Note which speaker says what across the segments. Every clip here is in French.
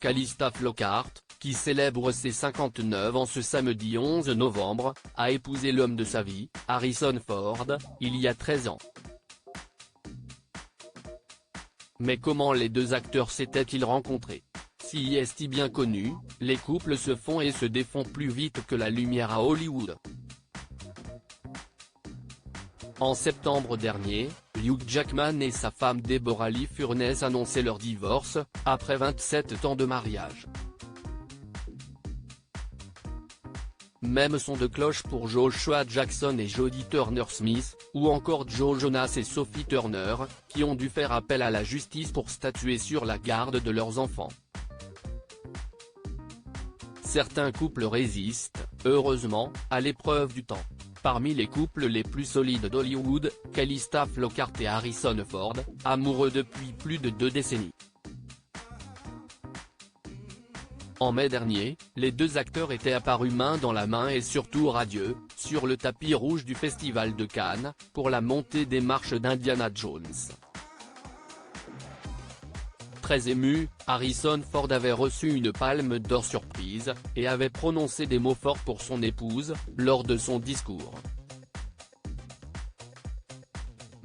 Speaker 1: Calista Flockhart, qui célèbre ses 59 ans ce samedi 11 novembre, a épousé l'homme de sa vie, Harrison Ford, il y a 13 ans. Mais comment les deux acteurs s'étaient-ils rencontrés? Si est bien connu, les couples se font et se défont plus vite que la lumière à Hollywood. En septembre dernier, Hugh Jackman et sa femme Deborah Lee Furness annonçaient leur divorce, après 27 ans de mariage. Même son de cloche pour Joshua Jackson et Jodie Turner-Smith, ou encore Joe Jonas et Sophie Turner, qui ont dû faire appel à la justice pour statuer sur la garde de leurs enfants. Certains couples résistent, heureusement, à l'épreuve du temps. Parmi les couples les plus solides d'Hollywood, Calista Flockhart et Harrison Ford, amoureux depuis plus de 2 décennies. En mai dernier, les deux acteurs étaient apparus main dans la main et surtout radieux, sur le tapis rouge du Festival de Cannes, pour la montée des marches d'Indiana Jones. Très ému, Harrison Ford avait reçu une palme d'or surprise, et avait prononcé des mots forts pour son épouse, lors de son discours.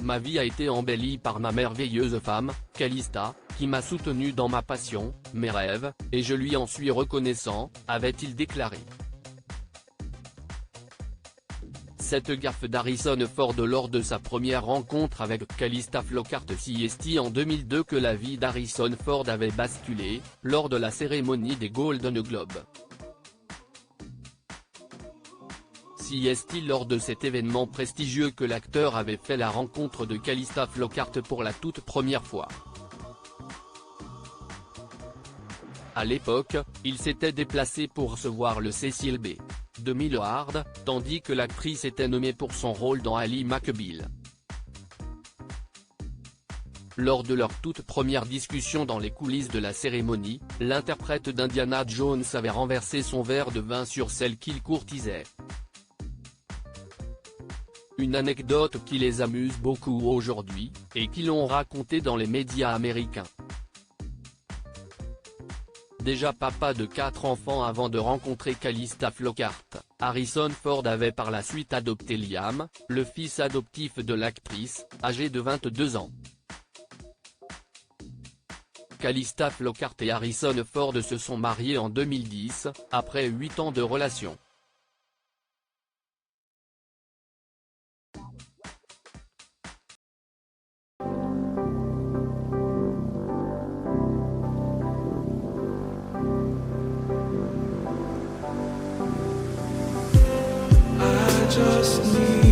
Speaker 1: Ma vie a été embellie par ma merveilleuse femme, Calista, qui m'a soutenu dans ma passion, mes rêves, et je lui en suis reconnaissant, avait-il déclaré. Cette gaffe d'Harrison Ford lors de sa première rencontre avec Calista Flockhart est en 2002 que la vie d'Harrison Ford avait basculé, lors de la cérémonie des Golden Globes. C'est lors de cet événement prestigieux que l'acteur avait fait la rencontre de Calista Flockhart pour la toute première fois. À l'époque, il s'était déplacé pour recevoir le Cecil B. DeMille tandis que l'actrice était nommée pour son rôle dans Ally McBeal. Lors de leur toute première discussion dans les coulisses de la cérémonie, l'interprète d'Indiana Jones avait renversé son verre de vin sur celle qu'il courtisait. Une anecdote qui les amuse beaucoup aujourd'hui, et qui l'ont racontée dans les médias américains. Déjà papa de 4 enfants avant de rencontrer Calista Flockhart, Harrison Ford avait par la suite adopté Liam, le fils adoptif de l'actrice, âgé de 22 ans. Calista Flockhart et Harrison Ford se sont mariés en 2010, après 8 ans de relation.
Speaker 2: Just need